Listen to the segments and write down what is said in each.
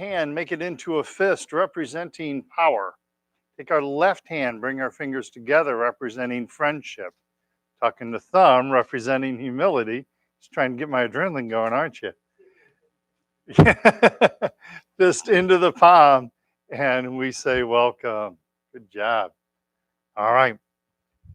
hand, make it into a fist representing power. Take our left hand, bring our fingers together representing friendship. Tucking the thumb representing humility. Just trying to get my adrenaline going, aren't you? Fist into the palm, and we say welcome. Good job. All right.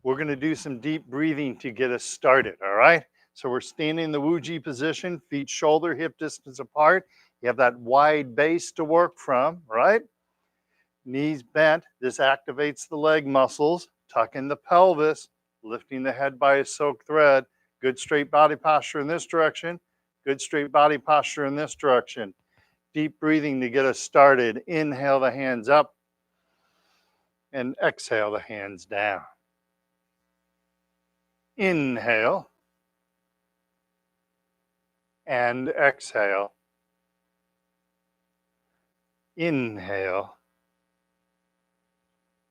We're going to do some deep breathing to get us started, all right? So we're standing in the Wuji position, feet shoulder, hip distance apart. You have that wide base to work from, right? Knees bent. This activates the leg muscles. Tuck in the pelvis, lifting the head by a silk thread. Good straight body posture in this direction. Good straight body posture in this direction. Deep breathing to get us started. Inhale the hands up and exhale the hands down. Inhale and exhale. Inhale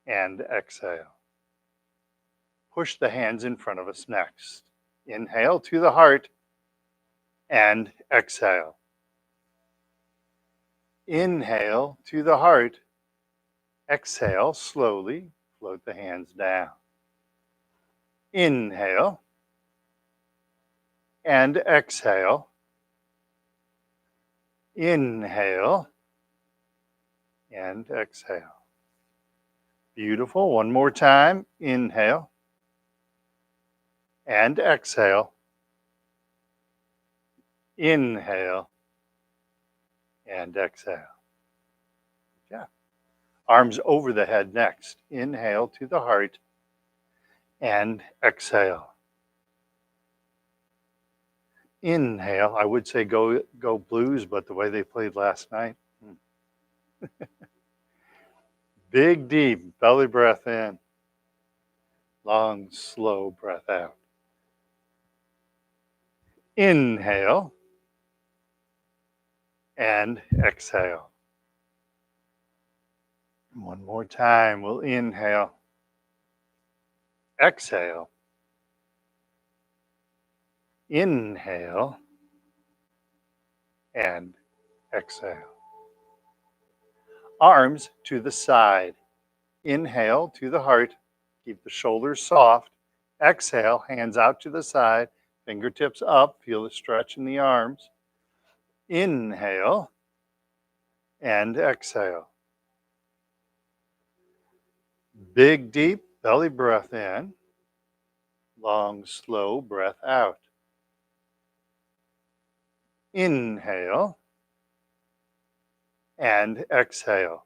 and exhale. Push the hands in front of us next. Inhale to the heart and exhale. Inhale to the heart. Exhale slowly. Float the hands down. Inhale and exhale. Inhale and exhale. Beautiful. One more time. Inhale and exhale. Inhale and exhale. Yeah. Arms over the head next. Inhale to the heart and exhale. Inhale. I would say go Blues, but the way they played last night. Big, deep belly breath in. Long, slow breath out. Inhale and exhale. One more time. We'll inhale. Exhale. Inhale and exhale. Arms to the side. Inhale to the heart. Keep the shoulders soft. Exhale, hands out to the side. Fingertips up. Feel the stretch in the arms. Inhale and exhale. Big, deep belly breath in. Long, slow breath out. Inhale and exhale.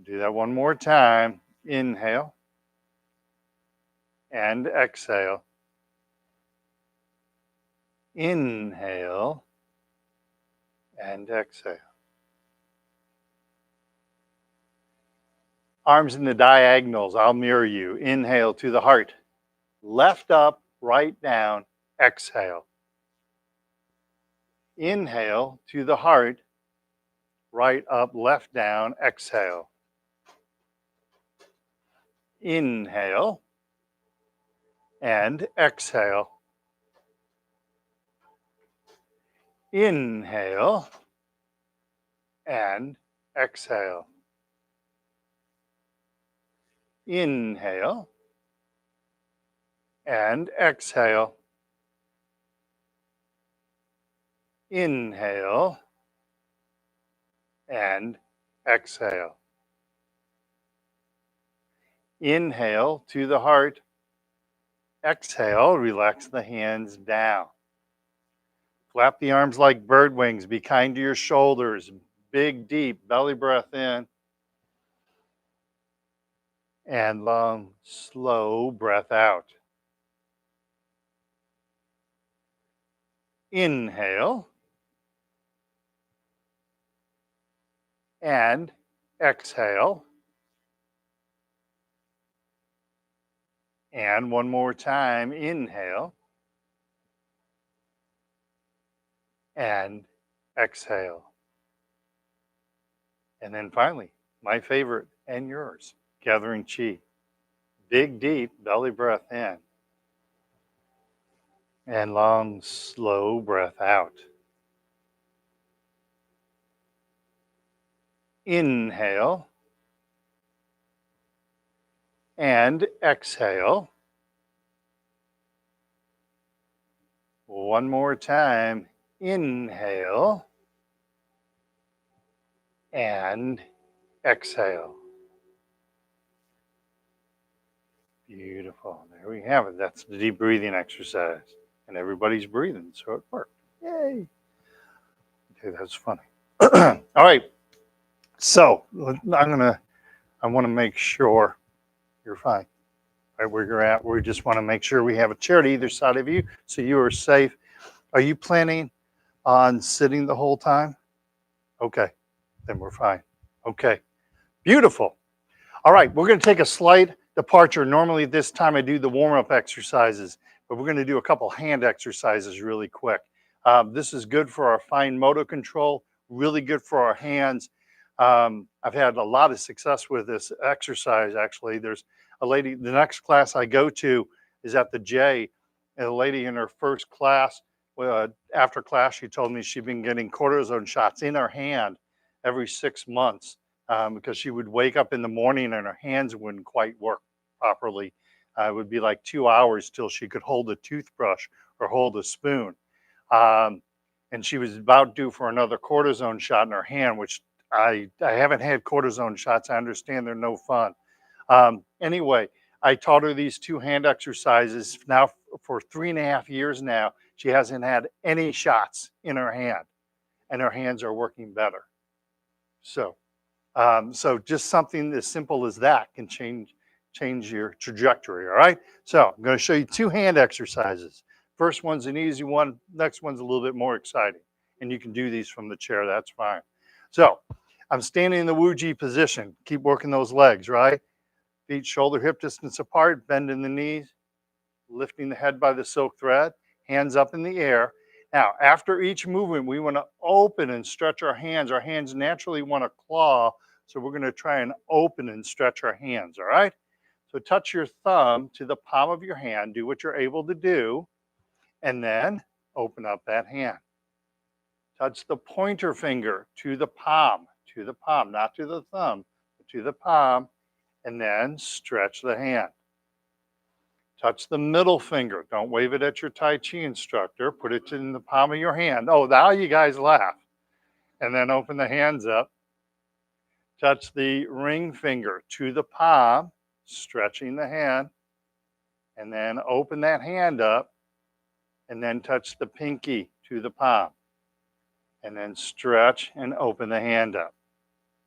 Do that one more time. Inhale and exhale. Inhale and exhale. Arms in the diagonals. I'll mirror you. Inhale to the heart. Left up, right down. Exhale. Inhale to the heart. Right up, left down. Exhale. Inhale and exhale. Inhale and exhale. Inhale and exhale. Inhale and exhale. Inhale to the heart. Exhale, relax the hands down. Flap the arms like bird wings. Be kind to your shoulders. Big, deep belly breath in. And long, slow breath out. Inhale. And exhale. And one more time. Inhale. And exhale. And then finally, my favorite and yours, gathering chi. Big, deep belly breath in. And long, slow breath out. Inhale and exhale. One more time. Inhale and exhale. Beautiful. There we have it. That's the deep breathing exercise. And everybody's breathing, so it worked. Yay. Okay, that's funny. All right. So I want to make sure you're fine. Right where you're at. We just want to make sure we have a chair to either side of you so you are safe. Are you planning on sitting the whole time? Okay, then we're fine. Okay, beautiful. All right, we're going to take a slight departure. Normally at this time I do the warm-up exercises, but we're going to do a couple hand exercises really quick. This is good for our fine motor control, really good for our hands. I've had a lot of success with this exercise, actually. There's a lady, the next class I go to is at the J, and a lady in her first class, after class, she told me she'd been getting cortisone shots in her hand every 6 months because she would wake up in the morning and her hands wouldn't quite work properly. It would be like 2 hours till she could hold a toothbrush or hold a spoon. And she was about due for another cortisone shot in her hand, which I haven't had cortisone shots. I understand they're no fun. Anyway, I taught her these two hand exercises now for 3.5 years now. She hasn't had any shots in her hand, and her hands are working better. So just something as simple as that can change your trajectory. All right. So I'm going to show you two hand exercises. First one's an easy one. Next one's a little bit more exciting, and you can do these from the chair. That's fine. So I'm standing in the Wu-Ji position. Keep working those legs, right? Feet shoulder hip distance apart, bend in the knees, lifting the head by the silk thread, hands up in the air. Now, after each movement, we want to open and stretch our hands. Our hands naturally want to claw, so we're going to try and open and stretch our hands, all right? So touch your thumb to the palm of your hand, do what you're able to do, and then open up that hand. Touch the pointer finger to the palm, not to the thumb, but to the palm, and then stretch the hand. Touch the middle finger. Don't wave it at your Tai Chi instructor. Put it in the palm of your hand. Oh, now you guys laugh. And then open the hands up. Touch the ring finger to the palm, stretching the hand. And then open that hand up. And then touch the pinky to the palm. And then stretch and open the hand up.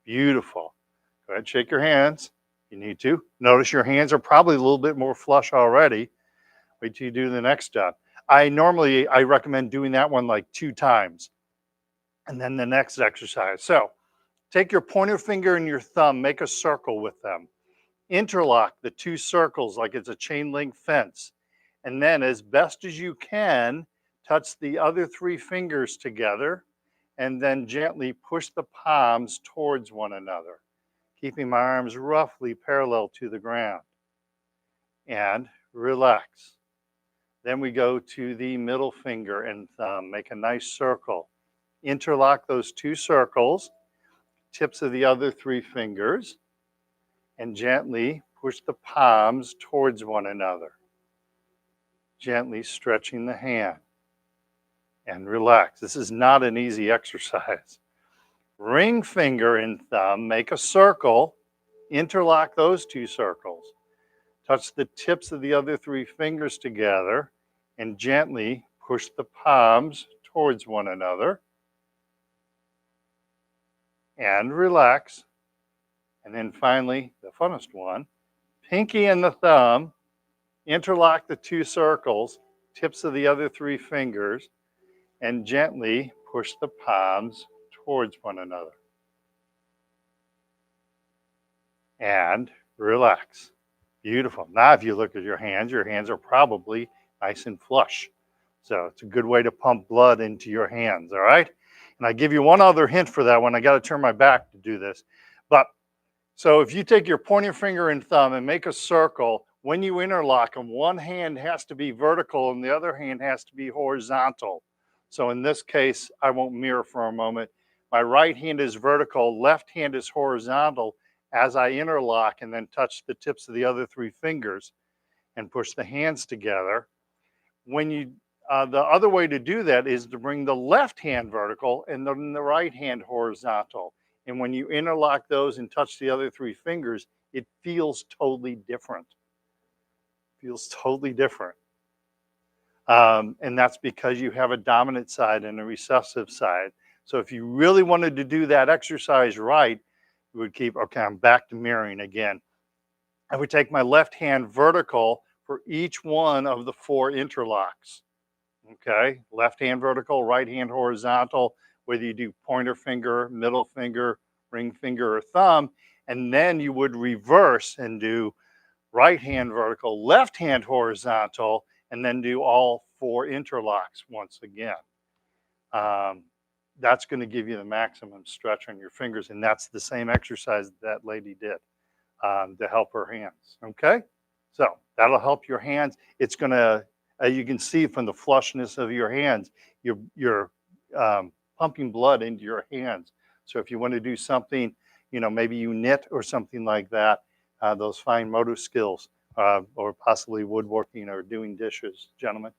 Beautiful. Go ahead, shake your hands. You need to. Notice your hands are probably a little bit more flush already. Wait till you do the next step. I recommend doing that one like 2 times. And then the next exercise. So take your pointer finger and your thumb, make a circle with them. Interlock the 2 circles like it's a chain link fence. And then as best as you can, touch the other 3 fingers together and then gently push the palms towards one another, keeping my arms roughly parallel to the ground. And relax. Then we go to the middle finger and thumb, make a nice circle. Interlock those 2 circles, tips of the other 3 fingers, and gently push the palms towards one another. Gently stretching the hand. And relax. This is not an easy exercise. Ring finger and thumb, make a circle, interlock those 2 circles. Touch the tips of the other 3 fingers together and gently push the palms towards one another. And relax. And then finally, the funnest one, pinky and the thumb, interlock the 2 circles, tips of the other 3 fingers, and gently push the palms towards one another. And relax. Beautiful. Now, if you look at your hands are probably nice and flush. So it's a good way to pump blood into your hands, all right? And I give you one other hint for that one. I got to turn my back to do this. But so if you take your pointer finger and thumb and make a circle, when you interlock them, one hand has to be vertical and the other hand has to be horizontal. So in this case, I won't mirror for a moment. My right hand is vertical, left hand is horizontal as I interlock and then touch the tips of the other three fingers and push the hands together. When you, the other way to do that is to bring the left hand vertical and then the right hand horizontal. And when you interlock those and touch the other three fingers, it feels totally different. Feels totally different. And that's because you have a dominant side and a recessive side. So if you really wanted to do that exercise right, you would keep, okay, I'm back to mirroring again. I would take my left hand vertical for each one of the 4 interlocks. Okay, left hand vertical, right hand horizontal, whether you do pointer finger, middle finger, ring finger, or thumb. And then you would reverse and do right hand vertical, left hand horizontal, and then do all 4 interlocks once again. That's going to give you the maximum stretch on your fingers, and that's the same exercise that lady did to help her hands. Okay, so that'll help your hands. It's going to, you can see from the flushness of your hands, you're pumping blood into your hands. So if you want to do something, you know, maybe you knit or something like that, those fine motor skills, or possibly woodworking or doing dishes, gentlemen,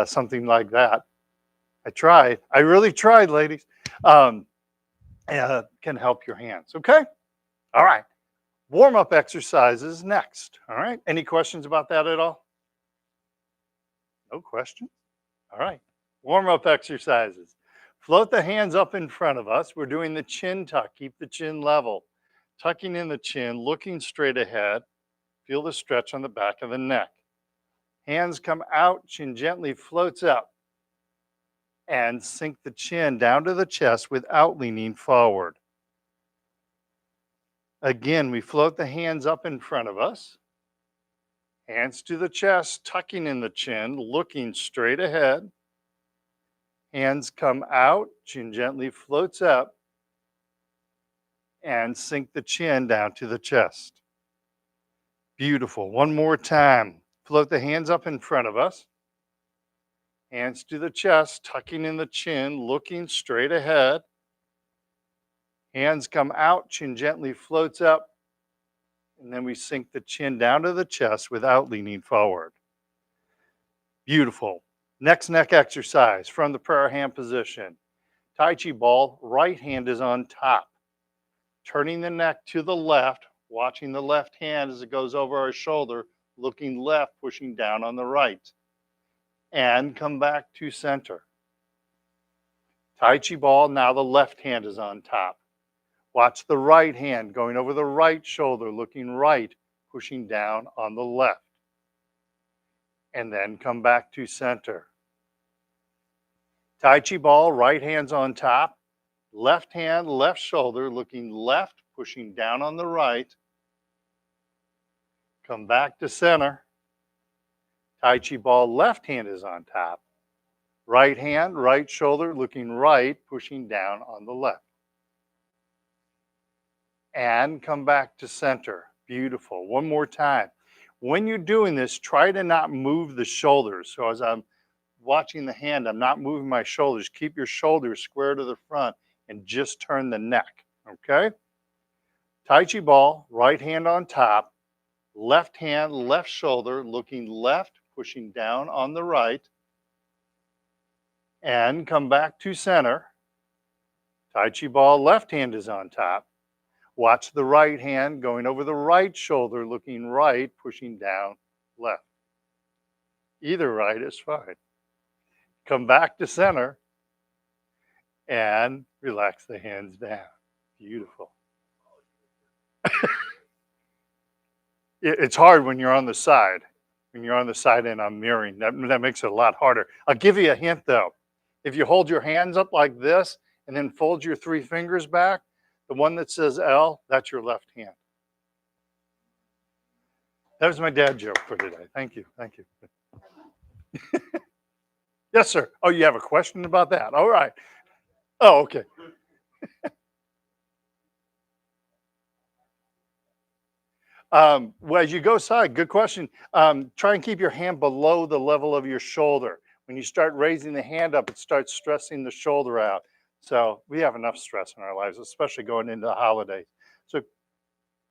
something like that. I tried. I really tried, ladies. Can help your hands. Okay. All right. Warm-up exercises next. All right. Any questions about that at all? No questions? All right. Warm-up exercises. Float the hands up in front of us. We're doing the chin tuck. Keep the chin level. Tucking in the chin, looking straight ahead. Feel the stretch on the back of the neck. Hands come out, chin gently floats up. And sink the chin down to the chest without leaning forward. Again, we float the hands up in front of us. Hands to the chest, tucking in the chin, looking straight ahead. Hands come out, chin gently floats up. And sink the chin down to the chest. Beautiful. One more time. Float the hands up in front of us. Hands to the chest, tucking in the chin, looking straight ahead. Hands come out, chin gently floats up, and then we sink the chin down to the chest without leaning forward. Beautiful. Next neck exercise from the prayer hand position. Tai Chi ball, right hand is on top. Turning the neck to the left, watching the left hand as it goes over our shoulder, looking left, pushing down on the right. And come back to center. Tai Chi ball, now the left hand is on top. Watch the right hand going over the right shoulder, looking right, pushing down on the left. And then come back to center. Tai Chi ball, right hand's on top. Left hand, left shoulder, looking left, pushing down on the right. Come back to center. Tai Chi ball, left hand is on top. Right hand, right shoulder, looking right, pushing down on the left. And come back to center. Beautiful. One more time. When you're doing this, try to not move the shoulders. So as I'm watching the hand, I'm not moving my shoulders. Keep your shoulders square to the front and just turn the neck. Okay? Tai Chi ball, right hand on top. Left hand, left shoulder, looking left, pushing down on the right. And come back to center. Tai Chi ball, left hand is on top. Watch the right hand going over the right shoulder, looking right, pushing down left. Either right is fine. Come back to center and relax the hands down. Beautiful. It's hard when you're on the side. When you're on the side and I'm mirroring, that makes it a lot harder. I'll give you a hint though. If you hold your hands up like this and then fold your 3 fingers back, the one that says L, that's your left hand. That was my dad joke for today. Thank you. Thank you. Yes, sir. Oh, you have a question about that? All right. Oh, okay. Well, as you go side, good question. Try and keep your hand below the level of your shoulder. When you start raising the hand up, it starts stressing the shoulder out. So we have enough stress in our lives, especially going into the holidays. So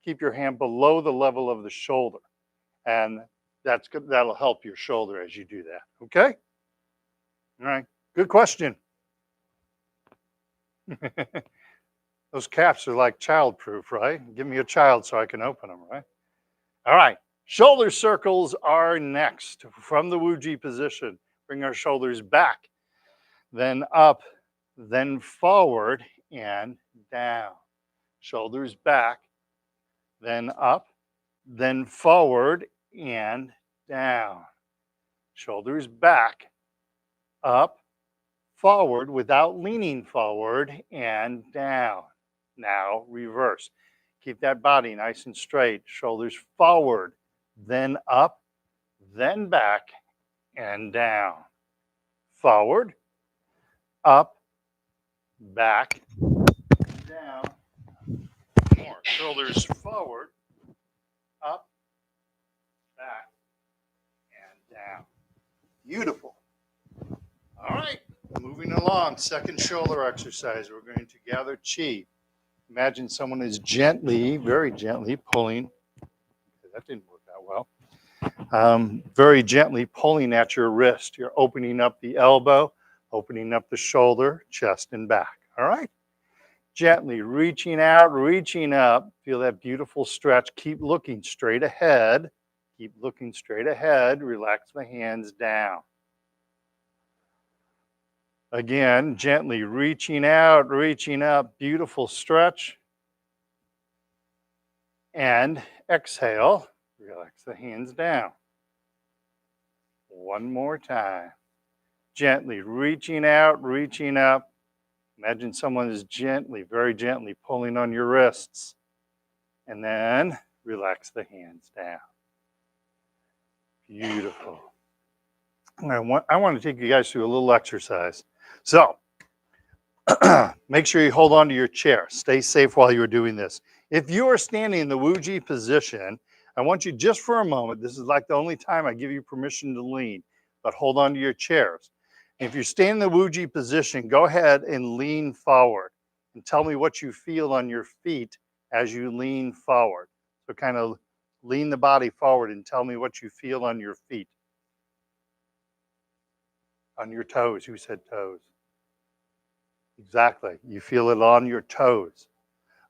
keep your hand below the level of the shoulder, and that's good. That'll help your shoulder as you do that. Okay. All right. Good question. Those caps are like child-proof, right? Give me a child so I can open them, right? All right. Shoulder circles are next. From the Wuji position, bring our shoulders back, then up, then forward and down. Shoulders back, then up, then forward and down. Shoulders back, up, forward without leaning forward and down. Now reverse. Keep that body nice and straight. Shoulders forward, then up, then back and down. Forward, up, back, down. More. Shoulders forward, up, back, and down. Beautiful. All right. Moving along. Second shoulder exercise. We're going to gather chi. Imagine someone is gently, very gently pulling. That didn't work out well. Very gently pulling at your wrist. You're opening up the elbow, opening up the shoulder, chest, and back. All right? Gently reaching out, reaching up. Feel that beautiful stretch. Keep looking straight ahead. Keep looking straight ahead. Relax the hands down. Again, gently reaching out, reaching up. Beautiful stretch. And exhale. Relax the hands down. One more time. Gently reaching out, reaching up. Imagine someone is gently, very gently pulling on your wrists. And then relax the hands down. Beautiful. I want to take you guys through a little exercise. So, make sure you hold on to your chair. Stay safe while you're doing this. If you are standing in the Wuji position, I want you just for a moment, this is like the only time I give you permission to lean, but hold on to your chairs. If you're standing in the Wuji position, go ahead and lean forward and tell me what you feel on your feet as you lean forward. So kind of lean the body forward and tell me what you feel on your feet. On your toes. Who said toes? Exactly. You feel it on your toes.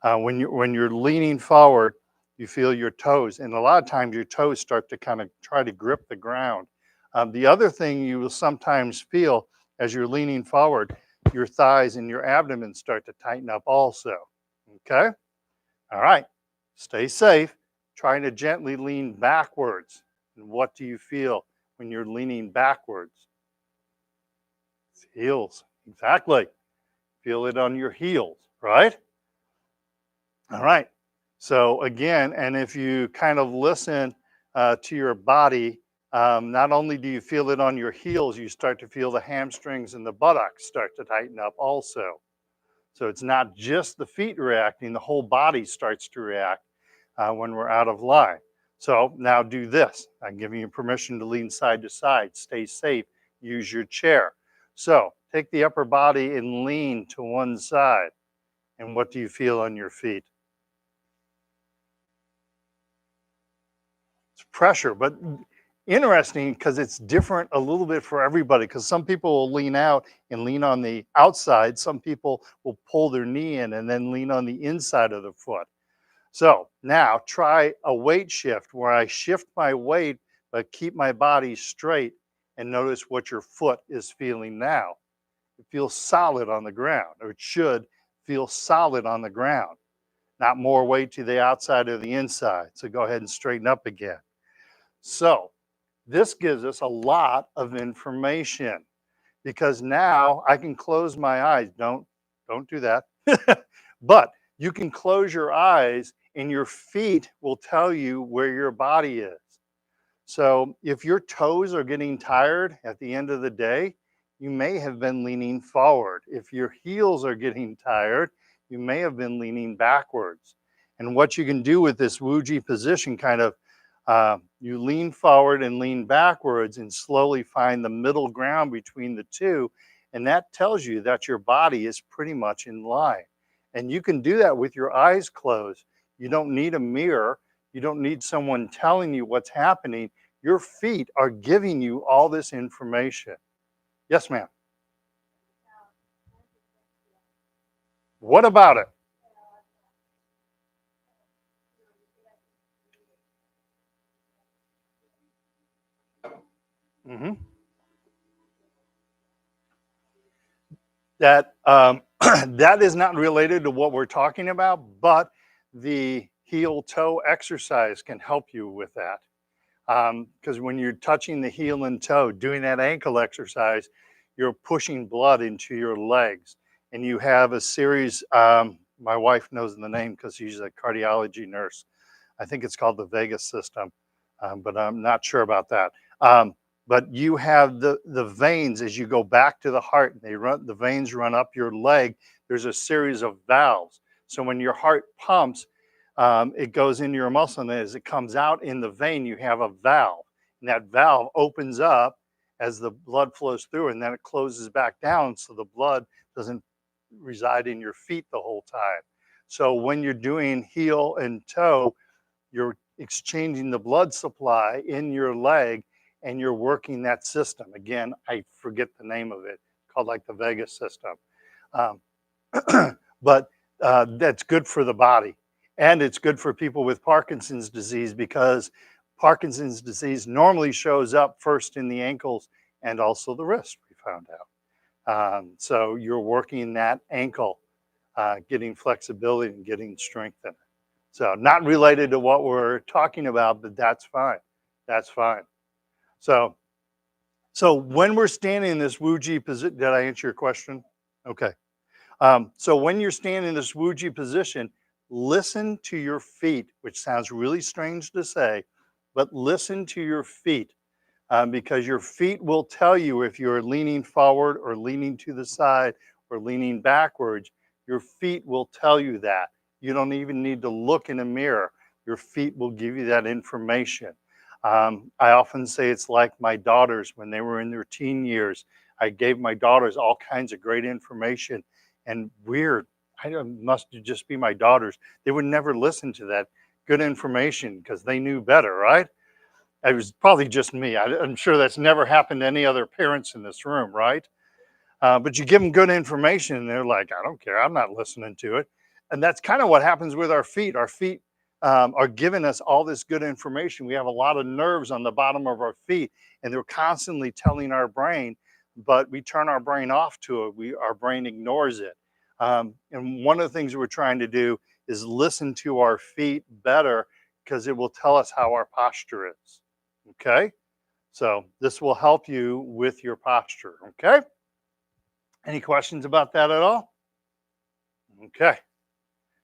When you're leaning forward, you feel your toes. And a lot of times your toes start to kind of try to grip the ground. The other thing you will sometimes feel as you're leaning forward, your thighs and your abdomen start to tighten up also. Okay? All right. Stay safe. Trying to gently lean backwards. And what do you feel when you're leaning backwards? It's heels. Exactly. Feel it on your heels, right? All right. So again, and if you kind of listen to your body, not only do you feel it on your heels, you start to feel the hamstrings and the buttocks start to tighten up also. So it's not just the feet reacting, the whole body starts to react when we're out of line. So now do this. I'm giving you permission to lean side to side. Stay safe. Use your chair. So take the upper body and lean to one side. And what do you feel on your feet? It's pressure, but interesting because it's different a little bit for everybody, because some people will lean out and lean on the outside. Some people will pull their knee in and then lean on the inside of the foot. So now try a weight shift where I shift my weight but keep my body straight, and notice what your foot is feeling now. It feels solid on the ground, or it should feel solid on the ground, not more weight to the outside or the inside. So go ahead and straighten up again. So this gives us a lot of information, because now I can close my eyes. Don't do that. But you can close your eyes and your feet will tell you where your body is. So if your toes are getting tired at the end of the day, you may have been leaning forward. If your heels are getting tired, you may have been leaning backwards. And what you can do with this Wuji position, kind of, you lean forward and lean backwards and slowly find the middle ground between the two. And that tells you that your body is pretty much in line. And you can do that with your eyes closed. You don't need a mirror. You don't need someone telling you what's happening. Your feet are giving you all this information. Yes, ma'am. What about it? Hmm. That that is not related to what we're talking about, but the heel toe exercise can help you with that. Because when you're touching the heel and toe, doing that ankle exercise, you're pushing blood into your legs. And you have a series, my wife knows the name because she's a cardiology nurse. I think it's called the Vegas system, but I'm not sure about that. But you have the veins as you go back to the heart, and the veins run up your leg. There's a series of valves. So when your heart pumps, it goes into your muscle, and as it comes out in the vein, you have a valve, and that valve opens up as the blood flows through, and then it closes back down, so the blood doesn't reside in your feet the whole time. So when you're doing heel and toe, you're exchanging the blood supply in your leg, and you're working that system. Again, I forget the name of it, called like the Vegas system. Um, but that's good for the body. And it's good for people with Parkinson's disease because Parkinson's disease normally shows up first in the ankles and also the wrist, we found out. So you're working that ankle, getting flexibility and getting strength in it. So not related to what we're talking about, but that's fine. That's fine. So so when we're standing in this Wuji position, did I answer your question? Okay. So when you're standing in this Wuji position, listen to your feet, which sounds really strange to say, but listen to your feet because your feet will tell you if you're leaning forward or leaning to the side or leaning backwards. Your feet will tell you that. You don't even need to look in a mirror. Your feet will give you that information. I often say it's like my daughters when they were in their teen years. I gave my daughters all kinds of great information and weird. I don't, must just be my daughters. They would never listen to that good information because they knew better, right? It was probably just me. I'm sure that's never happened to any other parents in this room, right? But you give them good information, and they're like, I don't care. I'm not listening to it. And that's kind of what happens with our feet. Our feet are giving us all this good information. We have a lot of nerves on the bottom of our feet, and they're constantly telling our brain, but we turn our brain off to it. Our brain ignores it. And one of the things we're trying to do is listen to our feet better because it will tell us how our posture is. Okay? So this will help you with your posture. Okay? Any questions about that at all? Okay.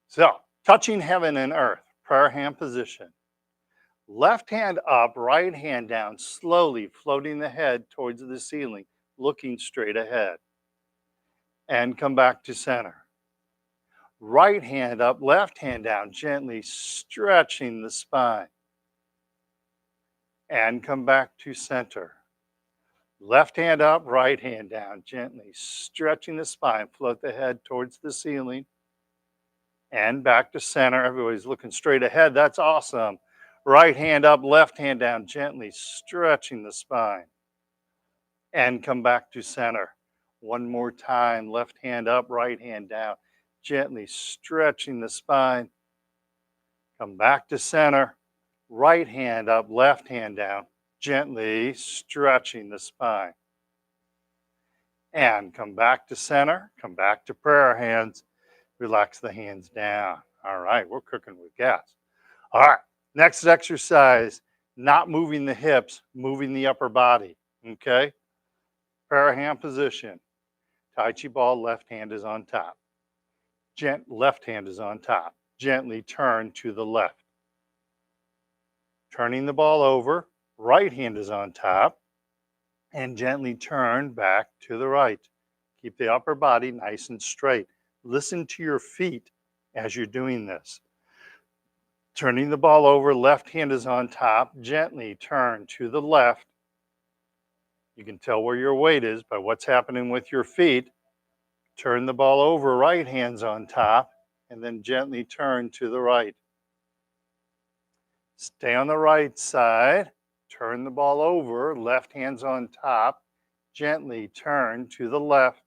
So touching heaven and earth, prayer hand position. Left hand up, right hand down, slowly floating the head towards the ceiling, looking straight ahead. And come back to center. Right hand up, left hand down, gently stretching the spine. And come back to center. Left hand up, right hand down, gently stretching the spine. Float the head towards the ceiling and back to center. Everybody's looking straight ahead. That's awesome. Right hand up, left hand down, gently stretching the spine and come back to center. One more time. Left hand up, right hand down, gently stretching the spine. Come back to center. Right hand up, left hand down, gently stretching the spine. And come back to center, come back to prayer hands, relax the hands down. All right, we're cooking with gas. All right, next exercise, not moving the hips, moving the upper body. Okay, prayer hand position. Tai Chi ball, left hand is on top. Left hand is on top. Gently turn to the left. Turning the ball over, right hand is on top. And gently turn back to the right. Keep the upper body nice and straight. Listen to your feet as you're doing this. Turning the ball over, left hand is on top. Gently turn to the left. You can tell where your weight is by what's happening with your feet. Turn the ball over, right hand's on top, and then gently turn to the right. Stay on the right side, turn the ball over, left hand's on top, gently turn to the left.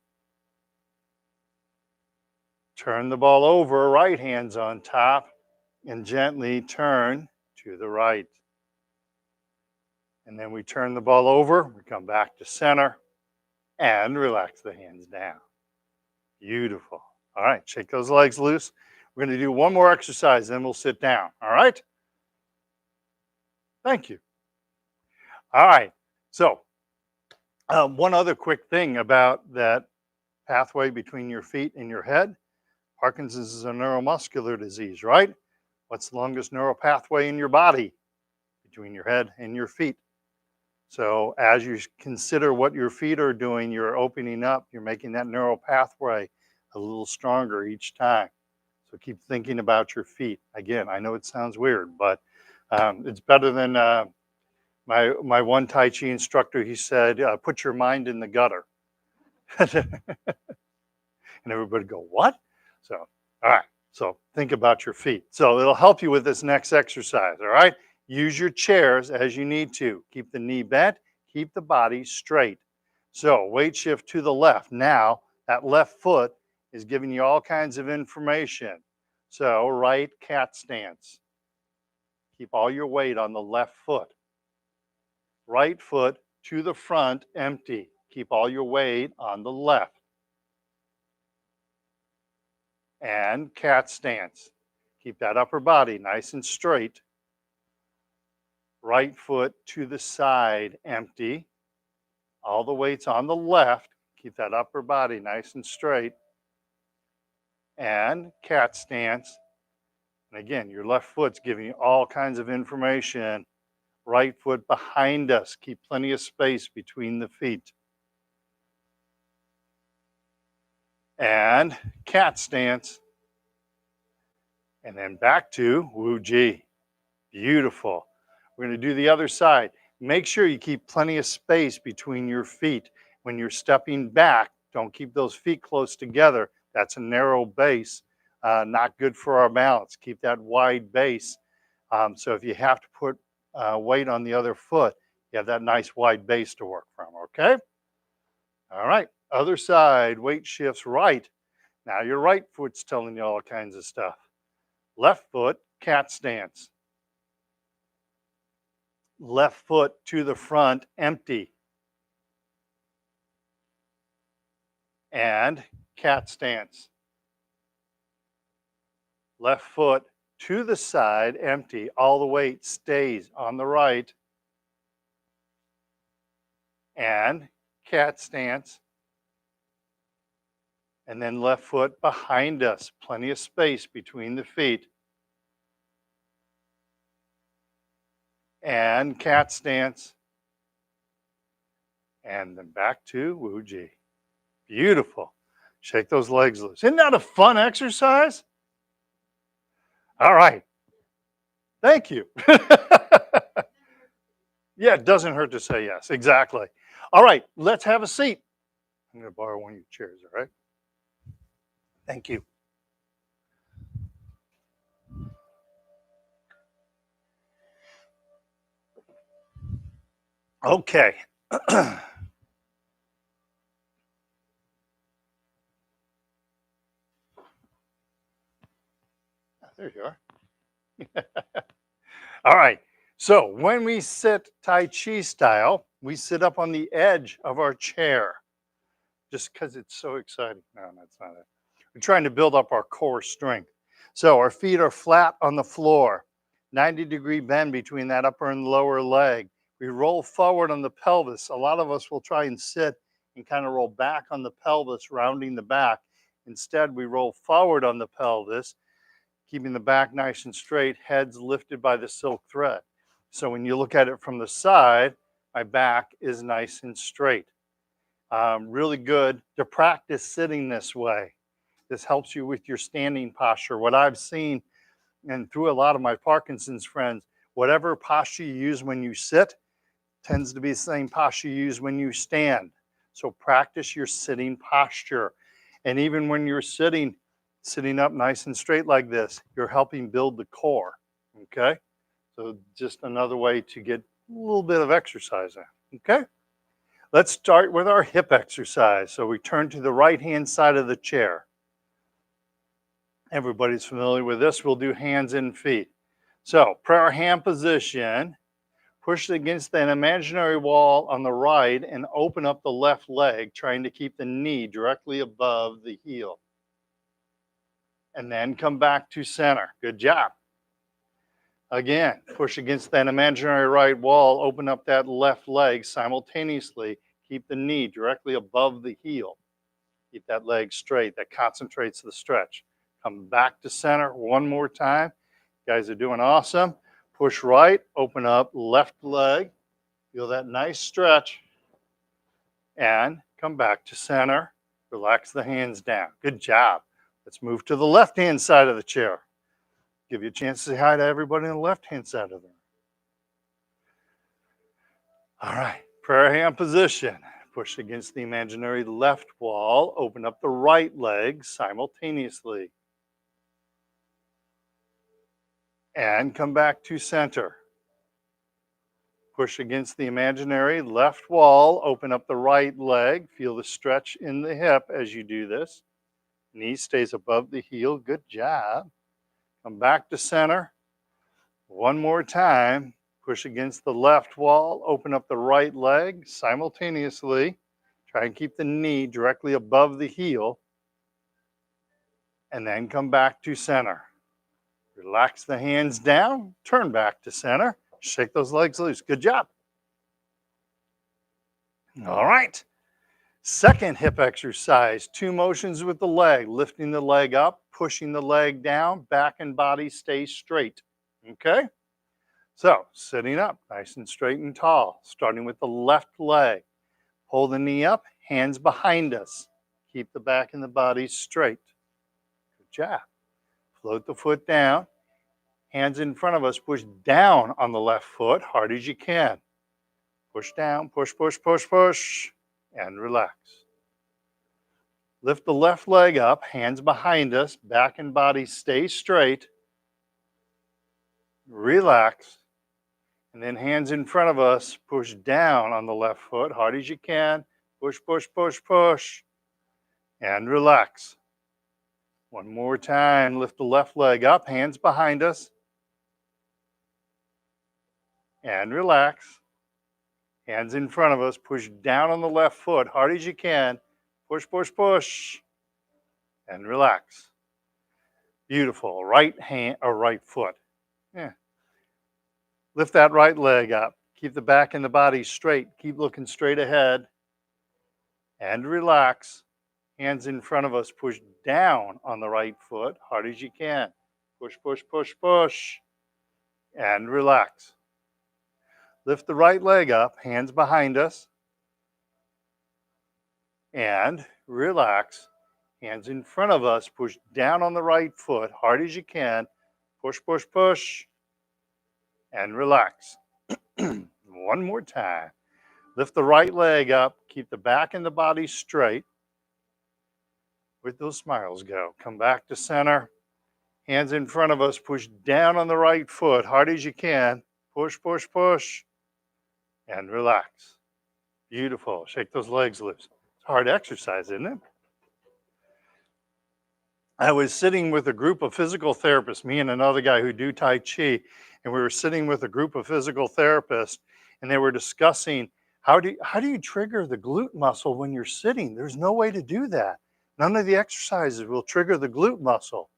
Turn the ball over, right hand's on top, and gently turn to the right. And then we turn the ball over, we come back to center, and relax the hands down. Beautiful. All right, shake those legs loose. We're going to do one more exercise, then we'll sit down. All right? Thank you. All right. So, one other quick thing about that pathway between your feet and your head. Parkinson's is a neuromuscular disease, right? What's the longest neural pathway in your body? Between your head and your feet. So as you consider what your feet are doing, you're opening up, you're making that neural pathway a little stronger each time. So keep thinking about your feet. Again, I know it sounds weird, but it's better than my one Tai Chi instructor. He said, put your mind in the gutter. And everybody go, what? So, all right. So think about your feet. So it'll help you with this next exercise, all right? Use your chairs as you need to. Keep the knee bent, keep the body straight. So weight shift to the left. Now, that left foot is giving you all kinds of information. So right cat stance. Keep all your weight on the left foot. Right foot to the front, empty. Keep all your weight on the left. And cat stance. Keep that upper body nice and straight. Right foot to the side, empty. All the weight's on the left. Keep that upper body nice and straight. And cat stance. And again, your left foot's giving you all kinds of information. Right foot behind us. Keep plenty of space between the feet. And cat stance. And then back to Wu Ji. Beautiful. We're going to do the other side. Make sure you keep plenty of space between your feet. When you're stepping back, don't keep those feet close together. That's a narrow base, not good for our balance. Keep that wide base. So if you have to put weight on the other foot, you have that nice wide base to work from, okay? All right, other side, weight shifts right. Now your right foot's telling you all kinds of stuff. Left foot, cat stance. Left foot to the front, empty. And cat stance. Left foot to the side, empty. All the weight stays on the right. And cat stance. And then left foot behind us. Plenty of space between the feet. And cat stance. And then back to Wu Ji. Beautiful. Shake those legs loose. Isn't that a fun exercise? All right. Thank you. Yeah, it doesn't hurt to say yes. Exactly. All right, let's have a seat. I'm going to borrow one of your chairs, all right? Thank you. Okay. There you are. All right. So when we sit Tai Chi style, we sit up on the edge of our chair just because it's so exciting. No, that's not it. We're trying to build up our core strength. So our feet are flat on the floor, 90-degree bend between that upper and lower leg. We roll forward on the pelvis. A lot of us will try and sit and kind of roll back on the pelvis, rounding the back. Instead, we roll forward on the pelvis, keeping the back nice and straight, heads lifted by the silk thread. So when you look at it from the side, my back is nice and straight. Really good to practice sitting this way. This helps you with your standing posture. What I've seen, and through a lot of my Parkinson's friends, whatever posture you use when you sit, Tends to be the same posture you use when you stand. So practice your sitting posture. And even when you're sitting up nice and straight like this, you're helping build the core. Okay? So just another way to get a little bit of exercise in. Okay? Let's start with our hip exercise. So we turn to the right-hand side of the chair. Everybody's familiar with this. We'll do hands and feet. So prayer hand position. Push against an imaginary wall on the right and open up the left leg, trying to keep the knee directly above the heel. And then come back to center. Good job. Again, push against that imaginary right wall, open up that left leg simultaneously. Keep the knee directly above the heel. Keep that leg straight. That concentrates the stretch. Come back to center one more time. You guys are doing awesome. Push right, open up left leg. Feel that nice stretch. And come back to center. Relax the hands down. Good job. Let's move to the left-hand side of the chair. Give you a chance to say hi to everybody on the left-hand side of there. All right, prayer hand position. Push against the imaginary left wall. Open up the right leg simultaneously. And come back to center. Push against the imaginary left wall. Open up the right leg. Feel the stretch in the hip as you do this. Knee stays above the heel. Good job. Come back to center. One more time. Push against the left wall. Open up the right leg simultaneously. Try and keep the knee directly above the heel. And then come back to center. Relax the hands down. Turn back to center. Shake those legs loose. Good job. All right. Second hip exercise. 2 motions with the leg. Lifting the leg up, pushing the leg down. Back and body stay straight. Okay? So, sitting up, nice and straight and tall. Starting with the left leg. Pull the knee up, hands behind us. Keep the back and the body straight. Good job. Float the foot down. Hands in front of us. Push down on the left foot, hard as you can. Push down, push, push, push, push, and relax. Lift the left leg up, hands behind us, back and body stay straight. Relax. And then hands in front of us, push down on the left foot, hard as you can. Push, push, push, push, and relax. One more time, lift the left leg up, hands behind us, and relax. Hands in front of us, push down on the left foot, hard as you can. Push, push, push, and relax. Beautiful. Right hand or right foot. Yeah. Lift that right leg up. Keep the back and the body straight. Keep looking straight ahead. And relax. Hands in front of us, push down on the right foot, hard as you can. Push, push, push, push, and relax. Lift the right leg up, hands behind us, and relax. Hands in front of us, push down on the right foot, hard as you can. Push, push, push, and relax. One more time. Lift the right leg up, keep the back and the body straight. Where'd those smiles go? Come back to center. Hands in front of us, push down on the right foot, hard as you can. Push, push, push, and relax. Beautiful. Shake those legs loose. It's hard exercise, isn't it? I was sitting with a group of physical therapists, me and another guy who do Tai Chi, and we were sitting with a group of physical therapists, and they were discussing how do you trigger the glute muscle when you're sitting? There's no way to do that. None of the exercises will trigger the glute muscle.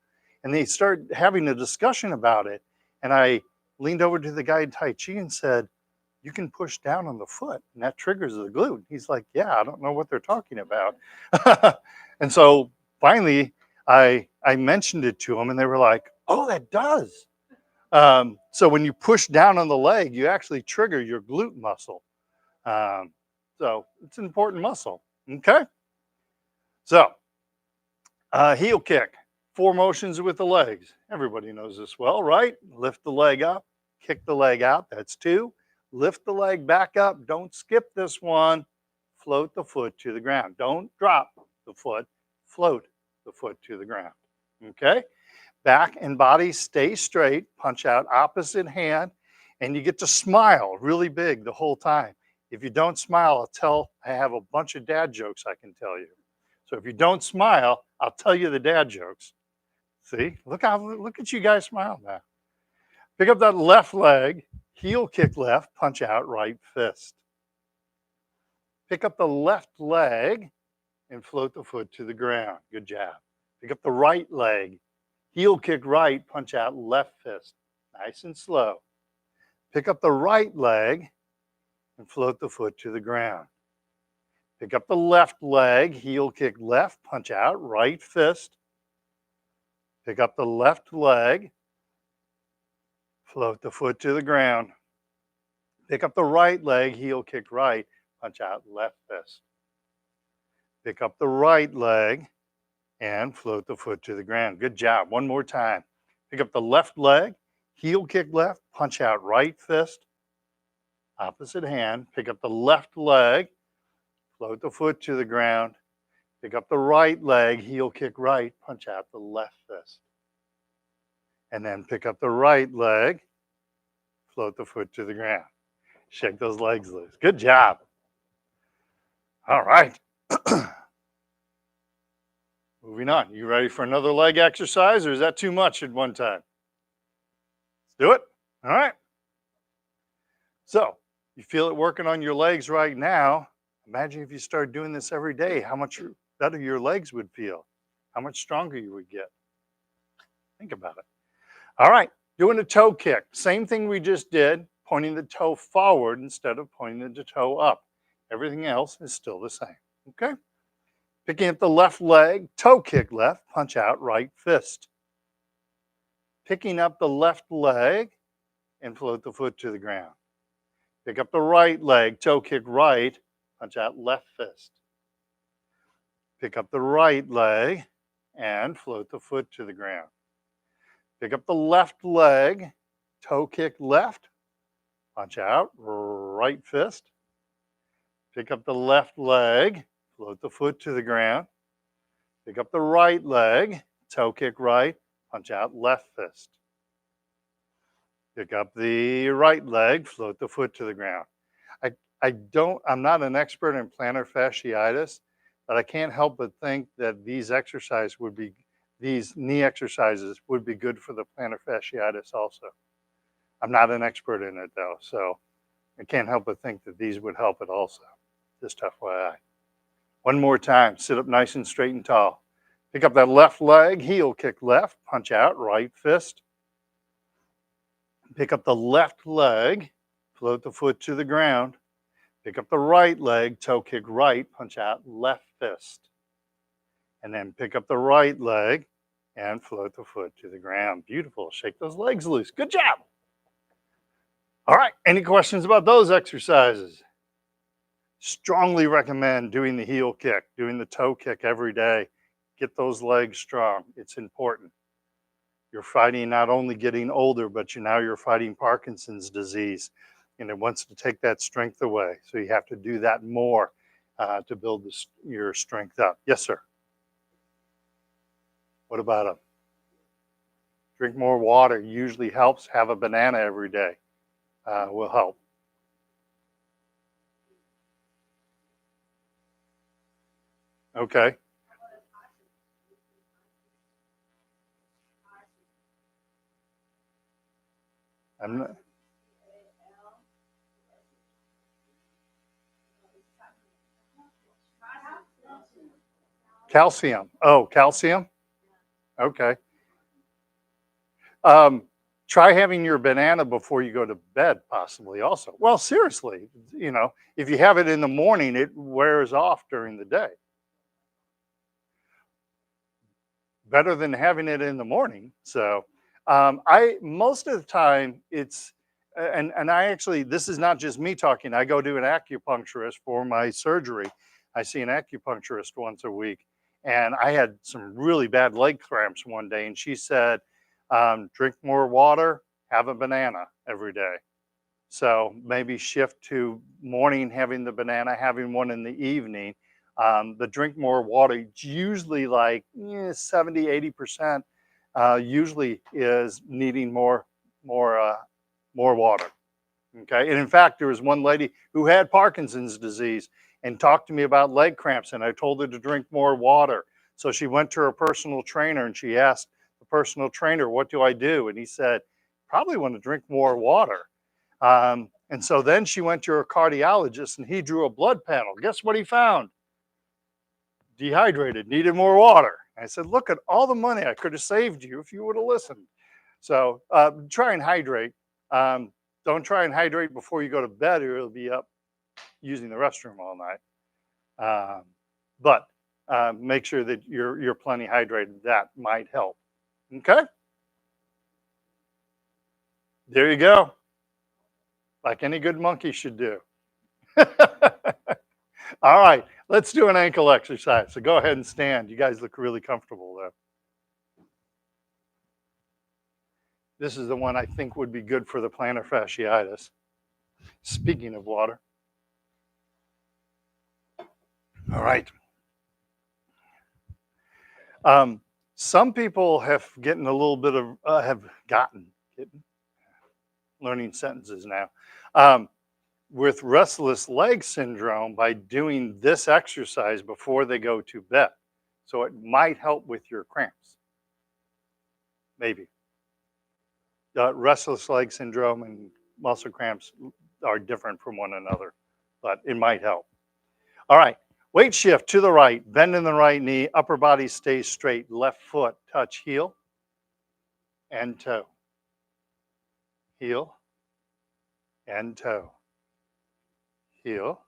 And they started having a discussion about it. And I leaned over to the guy in Tai Chi and said, you can push down on the foot and that triggers the glute. He's like, yeah, I don't know what they're talking about. And so finally, I mentioned it to them and they were like, oh, that does. So when you push down on the leg, you actually trigger your glute muscle. So it's an important muscle. Okay. So heel kick, 4 motions with the legs. Everybody knows this well, right? Lift the leg up, kick the leg out. That's 2. Lift the leg back up. Don't skip this one. Float the foot to the ground. Don't drop the foot. Float the foot to the ground. Okay? Back and body stay straight. Punch out opposite hand. And you get to smile really big the whole time. If you don't smile, I have a bunch of dad jokes I can tell you. So if you don't smile, I'll tell you the dad jokes. See, look at you guys smile now. Pick up that left leg, heel kick left, punch out right fist. Pick up the left leg and float the foot to the ground. Good job. Pick up the right leg, heel kick right, punch out left fist. Nice and slow. Pick up the right leg and float the foot to the ground. Pick up the left leg, heel kick left, punch out right fist. Pick up the left leg, float the foot to the ground. Pick up the right leg, heel kick right, punch out left fist. Pick up the right leg and float the foot to the ground. Good job. One more time. Pick up the left leg, heel kick left, punch out right fist. Opposite hand. Pick up the left leg, float the foot to the ground. Pick up the right leg, heel kick right, punch out the left fist. And then pick up the right leg, float the foot to the ground. Shake those legs loose. Good job. All right. Moving on. You ready for another leg exercise, or is that too much at one time? Let's do it. All right. So you feel it working on your legs right now. Imagine if you started doing this every day, how much better your legs would feel, how much stronger you would get. Think about it. All right, doing a toe kick. Same thing we just did, pointing the toe forward instead of pointing the toe up. Everything else is still the same, okay? Picking up the left leg, toe kick left, punch out right fist. Picking up the left leg and float the foot to the ground. Pick up the right leg, toe kick right, punch out left fist. Pick up the right leg and float the foot to the ground. Pick up the left leg, toe kick left, punch out right fist. Pick up the left leg, float the foot to the ground. Pick up the right leg, toe kick right, punch out left fist. Pick up the right leg, float the foot to the ground. I'm not an expert in plantar fasciitis, but I can't help but think that these knee exercises would be good for the plantar fasciitis also. I'm not an expert in it though, so I can't help but think that these would help it also. Just FYI. One more time, sit up nice and straight and tall. Pick up that left leg, heel kick left, punch out right fist. Pick up the left leg, float the foot to the ground. Pick up the right leg, toe kick right, punch out left fist. And then pick up the right leg and float the foot to the ground. Beautiful. Shake those legs loose. Good job. All right. Any questions about those exercises? Strongly recommend doing the heel kick, doing the toe kick every day. Get those legs strong. It's important. You're fighting not only getting older, but you're fighting Parkinson's disease. And it wants to take that strength away. So you have to do that more to build your strength up. Yes, sir. What about them? Drink more water usually helps. Have a banana every day will help. Okay. I'm not, calcium. Oh, calcium? Okay. Try having your banana before you go to bed, possibly also. Well, seriously, if you have it in the morning, it wears off during the day. Better than having it in the morning. So most of the time and I actually, this is not just me talking. I go to an acupuncturist for my surgery. I see an acupuncturist once a week. And I had some really bad leg cramps one day. And she said, drink more water, have a banana every day. So maybe shift to morning having the banana, having one in the evening. The drink more water, it's usually like 70, 80% usually is needing more, uh, more water. Okay. And in fact, there was one lady who had Parkinson's disease and talked to me about leg cramps, and I told her to drink more water. So she went to her personal trainer and she asked the personal trainer, "What do I do?" And he said, "Probably want to drink more water." And so then she went to her cardiologist and he drew a blood panel. Guess what he found? Dehydrated, needed more water. I said, "Look at all the money I could have saved you if you would have listened." So try and hydrate. Um, don't try and hydrate before you go to bed, or you'll be up using the restroom all night. But make sure that you're plenty hydrated. That might help. Okay, there you go. Like any good monkey should do. All right, let's do an ankle exercise. So go ahead and stand. You guys look really comfortable though. This is the one I think would be good for the plantar fasciitis. Speaking of water. All right. Some people have getting a little bit of have gotten getting, learning sentences now with restless leg syndrome by doing this exercise before they go to bed. So it might help with your cramps. Maybe restless leg syndrome and muscle cramps are different from one another, but it might help. All right. Weight shift to the right, bend in the right knee, upper body stays straight, left foot touch heel and toe. Heel and toe. Heel,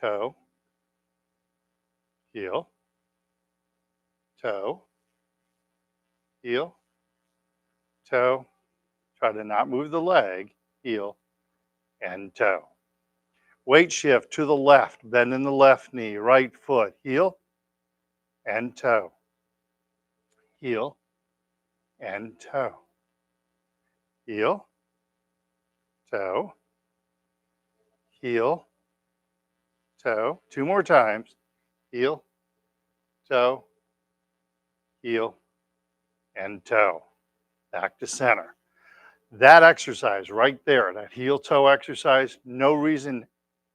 toe, heel, toe, heel, toe. Try to not move the leg, heel and toe. Weight shift to the left, bend in the left knee, right foot, heel and toe. Heel and toe. Heel, toe, heel, toe. Two more times. Heel, toe, heel, and toe. Back to center. That exercise right there, that heel toe exercise, no reason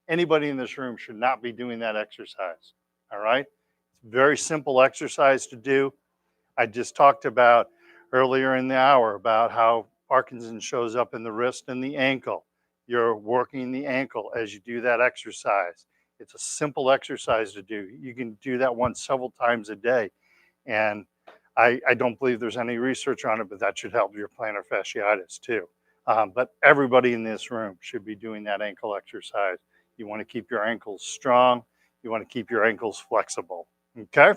anybody in this room should not be doing that exercise. All right. It's a very simple exercise to do. I just talked about earlier in the hour about how Parkinson's shows up in the wrist and the ankle. You're working the ankle as you do that exercise. It's a simple exercise to do. You can do that one several times a day. And I don't believe there's any research on it, but that should help your plantar fasciitis too. But everybody in this room should be doing that ankle exercise. You want to keep your ankles strong. You want to keep your ankles flexible. Okay.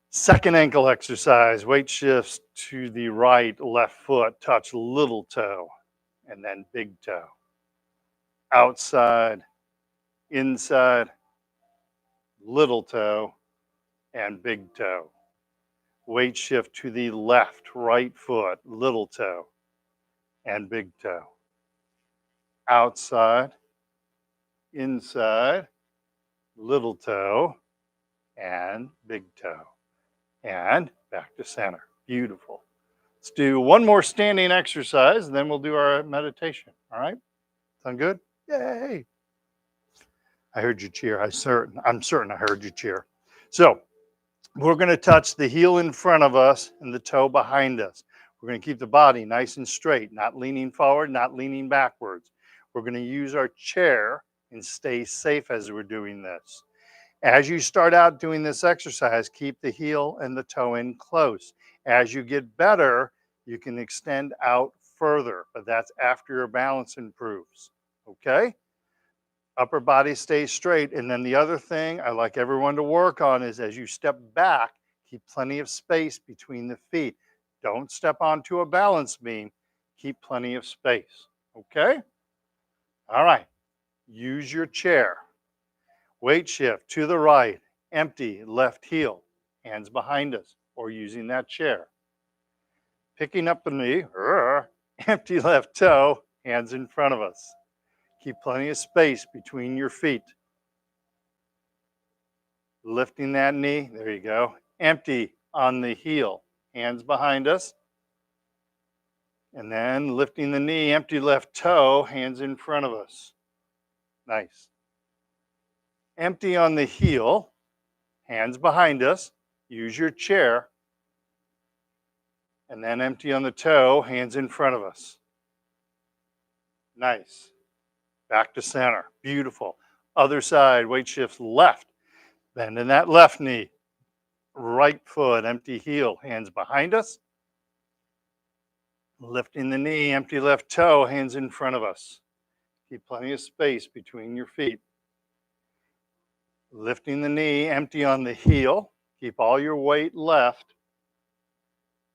Second ankle exercise, weight shifts to the right, left foot, touch little toe, and then big toe. Outside, inside, little toe, and big toe. Weight shift to the left, right foot, little toe, and big toe. Outside, inside, little toe, and big toe. And back to center. Beautiful. Let's do one more standing exercise, and then we'll do our meditation. All right? Sound good? Yay. I heard you cheer. I'm certain I heard you cheer. So we're going to touch the heel in front of us and the toe behind us. We're going to keep the body nice and straight, not leaning forward, not leaning backwards. We're going to use our chair and stay safe as we're doing this. As you start out doing this exercise, keep the heel and the toe in close. As you get better, you can extend out further, but that's after your balance improves. Okay? Upper body stays straight. And then the other thing I like everyone to work on is as you step back, keep plenty of space between the feet. Don't step onto a balance beam. Keep plenty of space. Okay? All right. Use your chair. Weight shift to the right, empty left heel, hands behind us, or using that chair. Picking up the knee, Empty left toe, hands in front of us. Keep plenty of space between your feet. Lifting that knee, there you go. Empty on the heel, hands behind us. And then lifting the knee, empty left toe, hands in front of us. Nice. Empty on the heel, hands behind us. Use your chair. And then empty on the toe, hands in front of us. Nice. Back to center. Beautiful. Other side, weight shifts left. Bend in that left knee. Right foot, empty heel, hands behind us. Lifting the knee, empty left toe, hands in front of us. Keep plenty of space between your feet. Lifting the knee, empty on the heel. Keep all your weight left.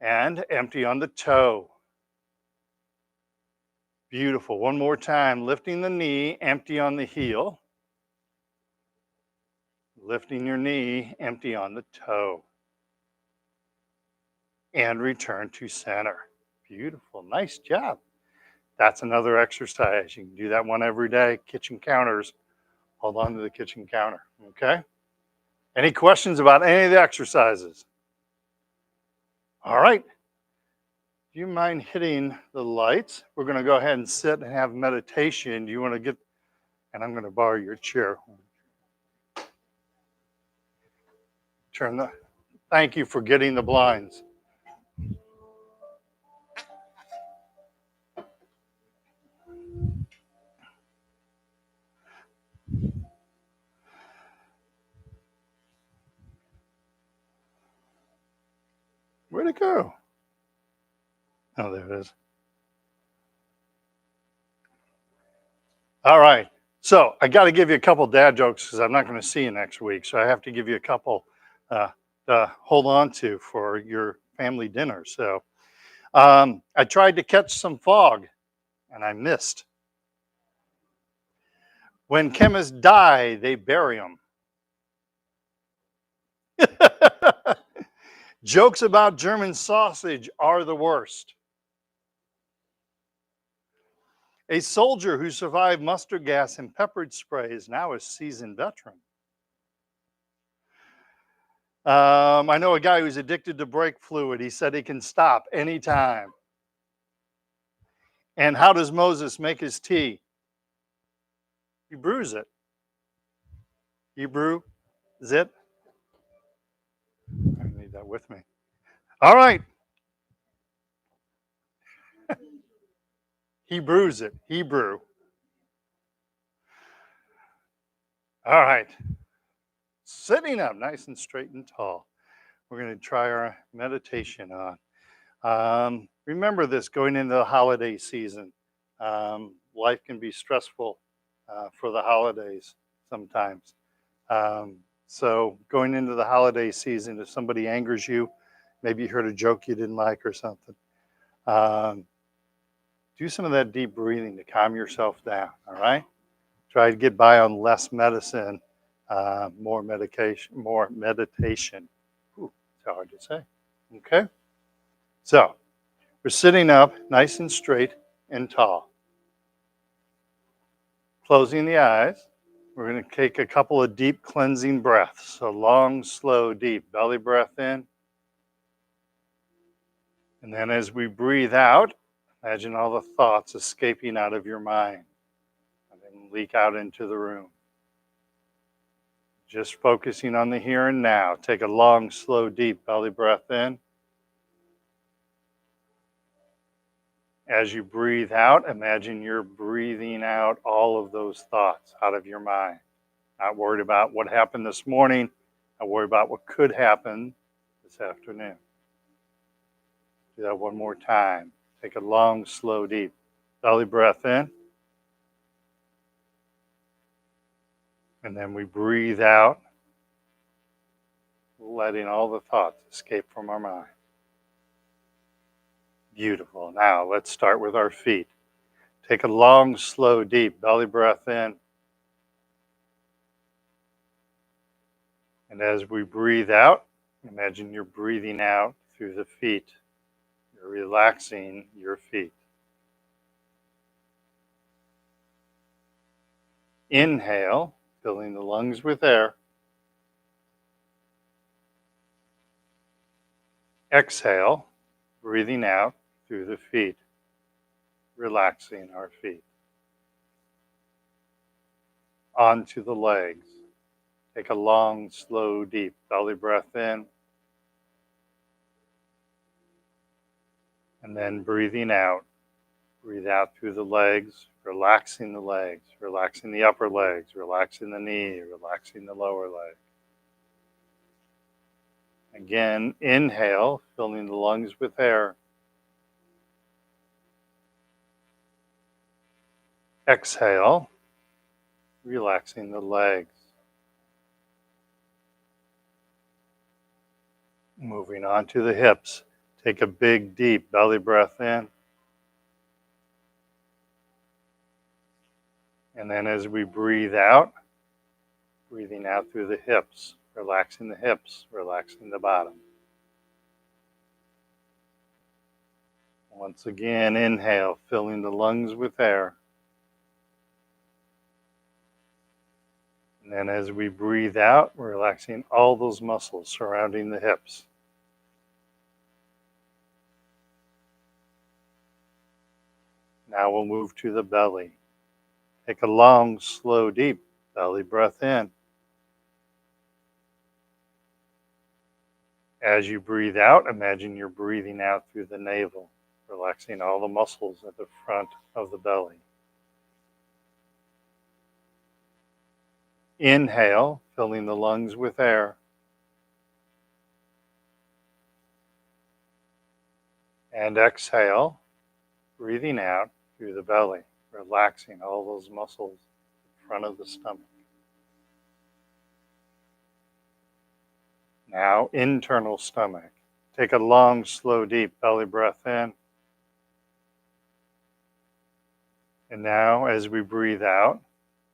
And empty on the toe. Beautiful. One more time. Lifting the knee, empty on the heel. Lifting your knee, empty on the toe. And return to center. Beautiful. Nice job. That's another exercise. You can do that one every day. Kitchen counters. Hold on to the kitchen counter. Okay? Any questions about any of the exercises? All right. Do you mind hitting the lights? We're going to go ahead and sit and have meditation. Do you want to get, and I'm going to borrow your chair. Thank you for getting the blinds. Where'd it go? Oh, there it is. All right. So I got to give you a couple dad jokes because I'm not going to see you next week. So I have to give you a couple to hold on to for your family dinner. So I tried to catch some fog and I missed. When chemists die, they bury them. Jokes about German sausage are the worst. A soldier who survived mustard gas and pepper spray is now a seasoned veteran. I know a guy who's addicted to brake fluid. He said he can stop anytime. And how does Moses make his tea? He brews it. You brew it? I need that with me. All right. He brews it. Hebrew. All right. Sitting up nice and straight and tall. We're going to try our meditation on. Remember this going into the holiday season. Life can be stressful for the holidays sometimes. So going into the holiday season, if somebody angers you, maybe you heard a joke you didn't like or something, do some of that deep breathing to calm yourself down, all right? Try to get by on less medicine, more medication, more meditation. Ooh, it's hard to say, okay? So we're sitting up nice and straight and tall. Closing the eyes. We're going to take a couple of deep cleansing breaths. So long, slow, deep. Belly breath in. And then as we breathe out, imagine all the thoughts escaping out of your mind and then leak out into the room. Just focusing on the here and now. Take a long, slow, deep belly breath in. As you breathe out, imagine you're breathing out all of those thoughts out of your mind. Not worried about what happened this morning. Not worried about what could happen this afternoon. Do that one more time. Take a long, slow, deep belly breath in. And then we breathe out, letting all the thoughts escape from our mind. Beautiful. Now let's start with our feet. Take a long, slow, deep belly breath in. And as we breathe out, imagine you're breathing out through the feet. You're relaxing your feet. Inhale, filling the lungs with air. Exhale, breathing out through the feet, relaxing our feet. Onto the legs. Take a long, slow, deep belly breath in. And then breathing out. Breathe out through the legs, relaxing the upper legs, relaxing the knee, relaxing the lower leg. Again, inhale, filling the lungs with air. Exhale, relaxing the legs. Moving on to the hips. Take a big, deep belly breath in. And then as we breathe out, breathing out through the hips, relaxing the bottom. Once again, inhale, filling the lungs with air. And then as we breathe out, we're relaxing all those muscles surrounding the hips. Now we'll move to the belly. Take a long, slow, deep belly breath in. As you breathe out, imagine you're breathing out through the navel, relaxing all the muscles at the front of the belly. Inhale, filling the lungs with air. And exhale, breathing out through the belly, relaxing all those muscles in front of the stomach. Now, internal stomach. Take a long, slow, deep belly breath in. And now, as we breathe out,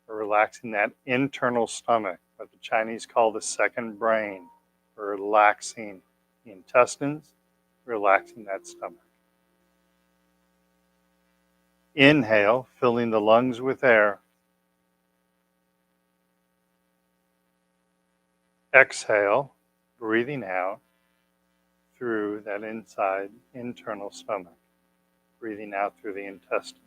we're relaxing that internal stomach, what the Chinese call the second brain. We're relaxing the intestines, relaxing that stomach. Inhale, filling the lungs with air. Exhale, breathing out through that inside internal stomach, breathing out through the intestines.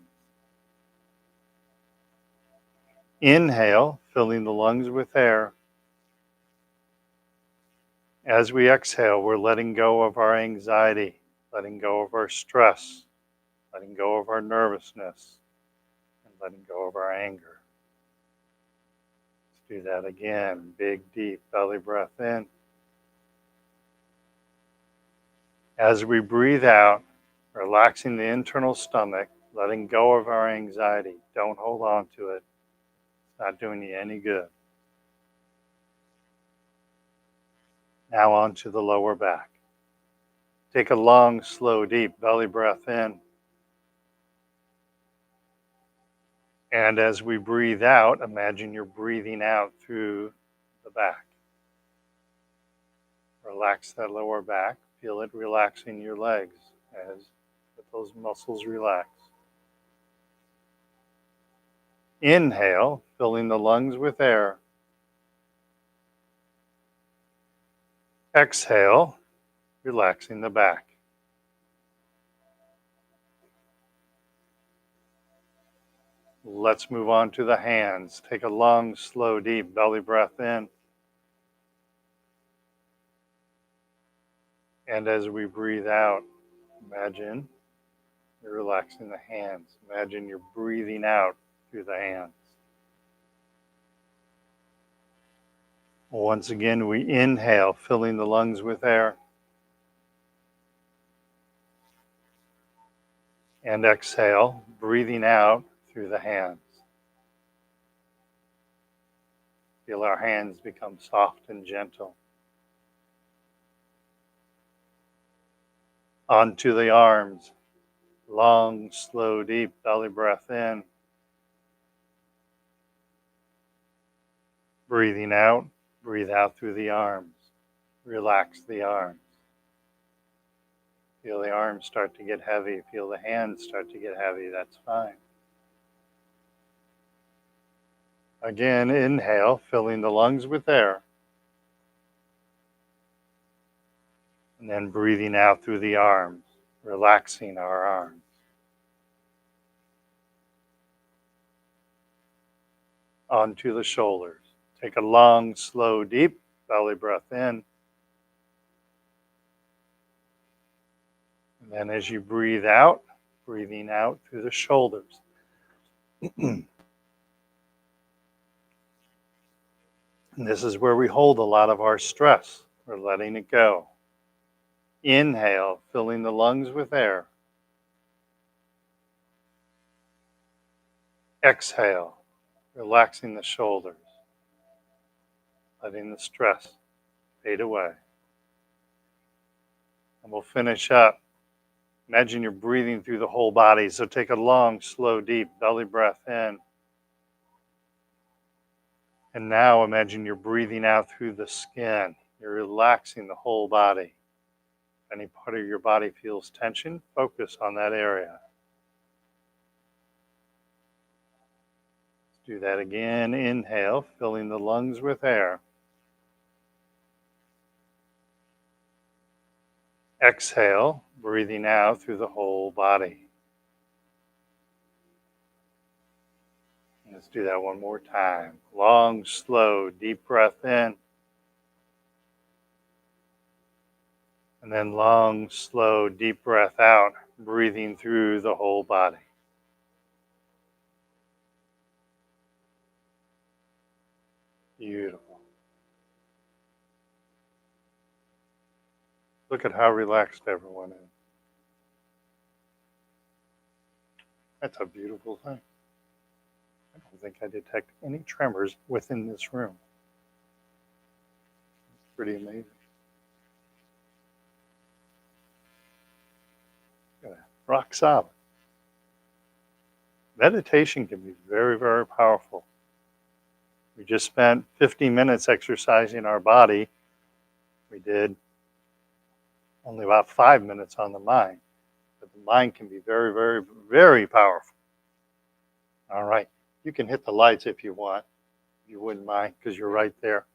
Inhale, filling the lungs with air. As we exhale, we're letting go of our anxiety, letting go of our stress, letting go of our nervousness, and letting go of our anger. Let's do that again. Big, deep belly breath in. As we breathe out, relaxing the internal stomach, letting go of our anxiety. Don't hold on to it. It's not doing you any good. Now on to the lower back. Take a long, slow, deep belly breath in. And as we breathe out, imagine you're breathing out through the back. Relax that lower back. Feel it relaxing your legs as those muscles relax. Inhale, filling the lungs with air. Exhale, relaxing the back. Let's move on to the hands. Take a long, slow, deep belly breath in. And as we breathe out, imagine you're relaxing the hands. Imagine you're breathing out through the hands. Once again, we inhale, filling the lungs with air. And exhale, breathing out through the hands. Feel our hands become soft and gentle. Onto the arms. Long, slow, deep belly breath in. Breathing out, breathe out through the arms. Relax the arms. Feel the arms start to get heavy. Feel the hands start to get heavy. That's fine. Again, inhale, filling the lungs with air. And then breathing out through the arms, relaxing our arms. Onto the shoulders. Take a long, slow, deep belly breath in. And then as you breathe out, breathing out through the shoulders. And this is where we hold a lot of our stress. We're letting it go. Inhale, filling the lungs with air. Exhale, relaxing the shoulders, letting the stress fade away. And we'll finish up. Imagine you're breathing through the whole body. So take a long, slow, deep belly breath in. And now imagine you're breathing out through the skin. You're relaxing the whole body. If any part of your body feels tension, focus on that area. Let's do that again. Inhale, filling the lungs with air. Exhale, breathing out through the whole body. Let's do that one more time. Long, slow, deep breath in. And then long, slow, deep breath out, breathing through the whole body. Beautiful. Look at how relaxed everyone is. That's a beautiful thing. I don't think I detect any tremors within this room. It's pretty amazing. Look at that. Rock solid. Meditation can be very, very powerful. We just spent 15 minutes exercising our body. We did only about 5 minutes on the mind. But the mind can be very, very, very powerful. All right. You can hit the lights if you want, if you wouldn't mind, because you're right there.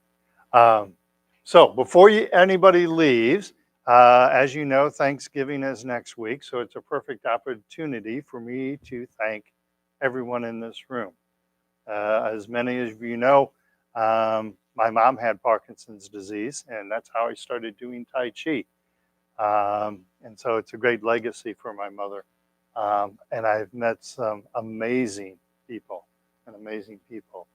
So before anybody leaves, as you know, Thanksgiving is next week. So it's a perfect opportunity for me to thank everyone in this room. As many of you know, my mom had Parkinson's disease, and that's how I started doing Tai Chi. And so it's a great legacy for my mother. And I've met some amazing people and amazing people.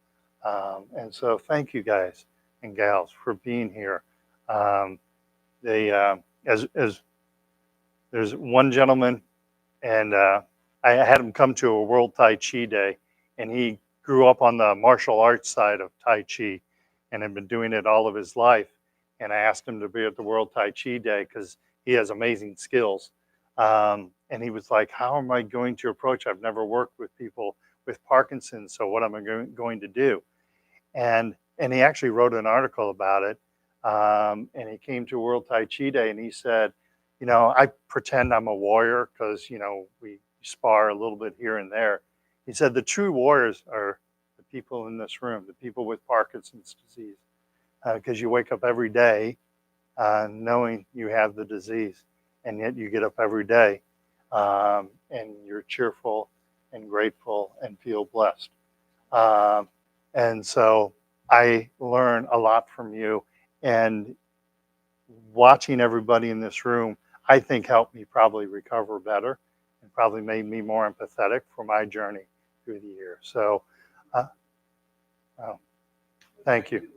And so thank you guys and gals for being here. As there's one gentleman, and I had him come to a World Tai Chi Day, and he grew up on the martial arts side of Tai Chi and had been doing it all of his life. And I asked him to be at the World Tai Chi Day because he has amazing skills. And he was like, how am I going to approach? I've never worked with people with Parkinson's, so what am I going to do? And he actually wrote an article about it. And he came to World Tai Chi Day and he said, I pretend I'm a warrior because, we spar a little bit here and there. He said the true warriors are the people in this room, the people with Parkinson's disease, because you wake up every day knowing you have the disease, and yet you get up every day and you're cheerful and grateful and feel blessed. And so I learn a lot from you, and watching everybody in this room, I think helped me probably recover better and probably made me more empathetic for my journey through the year. So, thank you.